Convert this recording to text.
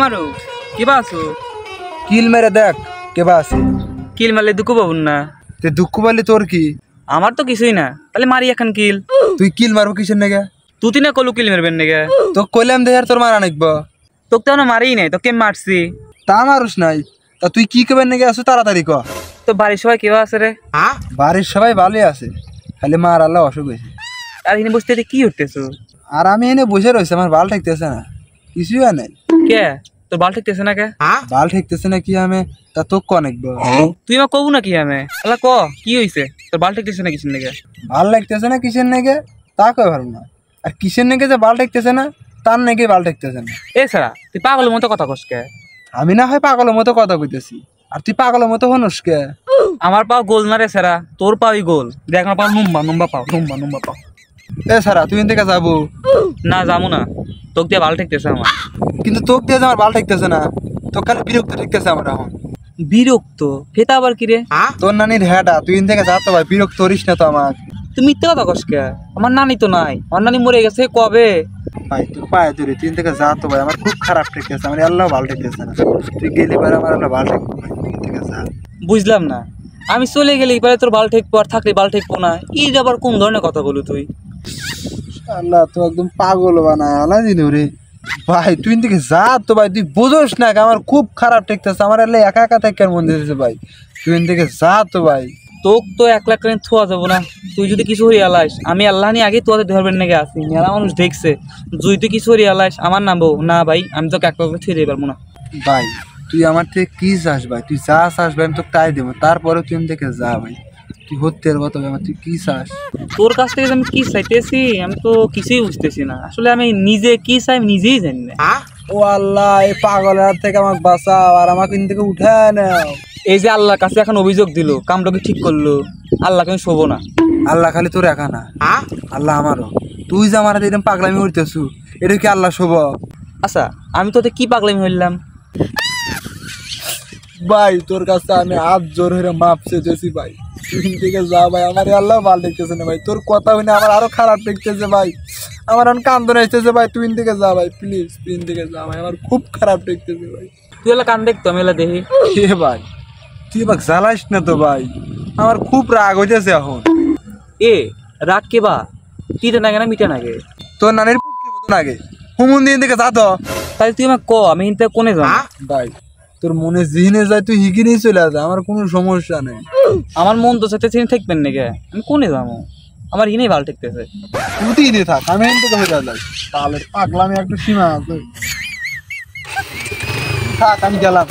মারু কিবা আছো? কিল মেরে দেখ কেবা আছে। কিল মারলে দুঃখ পাবুন না। তে দুঃখ পালি তোর কি? আমার তো কিছুই না, তাহলে মারি এখন কিল। তুই কিল মারবো কিসের নেগে? তুই না কলু কিল মারবেন নেগে? তো কইলাম দেহার তোর মারা নাকব। তোকে তো মারি নাই, তোকে মারছি। তা মারুস নাই, তা তুই কি কবেন নাকি আসো তাড়াতাড়ি ক। তো বাড়ির সবাই কেবা আছে রে? বাড়ির সবাই ভালোই আছে, খালি মার আল্লাহ অসুখ হয়েছে। আর এখানে বসতে কি উঠতেছো? আর আমি এনে বসে রয়েছে, আমার বাল ঠেকতেছে না, কিছুই আর নাই। কে তোর বাল ঠিকতেছে না? কে বাল ঠেকতেছে না কি আমি তা তোক ক নাকব? তুই আমার কবু না কি আমি আল্লাহ ক কি হয়েছে? তোর বাল ঠিকতেছে না কিসের লেগে? ভাল লাগতেছে না কিসের নেগে তা কই ভালো না, আর কিসের নেগে যে বাল ঠেকতেছে না তার নাকি বাল ঠেকতেছে না। এছাড়া তুই পাগলের মতো কথা কস কে? আমি না হয় পাগলের মতো কথা কইতেছি, আর তুই পাগলের মতো হনুস কে? আমার পাও গোল না রে সেরা, তোর পাওই গোল। দেখ আমার পাও নুম্বা নুম্বা পাও, নুম্বা নুম্বা পাও। এ সারা তুই এখান থেকে যাবো? না যাবো না, তোকে দিয়ে বাল ঠিকতেছে আমার। কিন্তু তোক দিয়ে যে আমার বাল ঠেকতেছে না, তো খালি বিরক্ত ঠেকতেছে আমার এখন। বিরক্ত ফেতা আবার কি রে? তোর নানির হ্যাডা, তুই এখান থেকে যা তো ভাই, বিরক্ত করিস না তো আমার। তুই মিথ্যে কথা কস কে? আমার নানি তো নাই, আমার নানি মরে গেছে কবে। ভাই তোর পায়ে ধরে তুই এখান থেকে যা তো ভাই, আমার খুব খারাপ ঠেকতেছে, আমার আল্লাহ ভালো ঠেকতেছে না। তুই গেলি পারে আমার আল্লাহ ভালো ঠেকবে, ভাই তুই এখান থেকে যা। বুঝলাম না, আমি চলে গেলে পরে তোর বাল ঠেকবো আর থাকলে বাল ঠেকবো না? এই আবার কোন ধরনের কথা বলু তুই? আল্লাহ তো একদম পাগল বানায় আল্লাহ দিন রে। ভাই তুই এখান থেকে যা তো ভাই, তুই বোঝোস না আমার খুব খারাপ ঠেকতেছে, আমার আল্লাহ একা একা থেকে মন দিতেছে ভাই, তুই এখান থেকে যা তো ভাই। তোক তো 1 লাখ টাকা থোয়া যাবো না। তুই যদি কিছু হরিয়া আলাইস, আমি আল্লাহ নিয়ে আগে তোদের ধরবেন নাকি আসি, মেলা মানুষ দেখছে। যদি তুই কিছু হরিয়া আলাইস আমার নামবো না ভাই, আমি তোকে 1 লাখ টাকা থুয়ে পারবো না। ভাই তুই আমার থেকে কি চাস ভাই? তুই যা চাস ভাই আমি তোকে তাই দেবো, তারপরে তুই এখান থেকে যা ভাই। তুই হতে পারবো তবে আমার, তুই কি চাস? তোর কাছ থেকে যে আমি কি চাইতেছি আমি তো কিছুই বুঝতেছি না। আসলে আমি নিজে কি চাই আমি নিজেই জানি না। ও আল্লাহ, এই পাগলের হাত থেকে আমাকে বাঁচাও আর আমাকে এখান থেকে উঠায় নাও। এই যে আল্লাহর কাছে এখন অভিযোগ দিল, কামটা কি ঠিক করলো? আল্লাহকে আমি শোবো না। আল্লাহ খালি তোর একা না, আল্লাহ আমারও। তুই যে আমার এরকম পাগলামি করতেছু, এটা কি আল্লাহ শোভ? আচ্ছা আমি তোতে কি পাগলামি হইলাম? ভাই তোর কাছে আমি হাত জোর হয়ে মাপ চেয়েছি ভাই, তুই এখান থেকে যা ভাই, আমার আল্লাহ ভালো দেখতেছে না ভাই। তোর কথা শুনে আমার আরো খারাপ দেখতেছে ভাই, আমার এখন কান্দন আসতেছে ভাই। তুই এখান থেকে যা ভাই, প্লিজ তুই এখান থেকে যা ভাই, আমার খুব খারাপ দেখতেছে ভাই। তুই এলা কান দেখতো আমি এলা দেখি। কে ভাই? তুই আমাকে জ্বালাইস না তো ভাই, আমার খুব রাগ হইতেছে এখন। এ রাগ কে বা? তিতে নাগে না মিটে নাগে? তোর নানির পুটকির মতো লাগে, হুমুন দিন থেকে যা তো। তাহলে তুই আমাকে ক, আমি হিনতে কোনে যাবো? ভাই তোর মনে জিহিনে যায় তুই হিকি নিয়ে চলে যা, আমার কোনো সমস্যা নেই। আমার মন তো সাথে চিনি থাকবেন নাকি? আমি কোনে যাবো? আমার হিনেই ভালো ঠেকতেছে। তুই দিয়ে থাক, আমি এখান থেকে হয়ে যাই। তাহলে পাগলামি একটু সীমা আছে, থাক আমি গেলাম।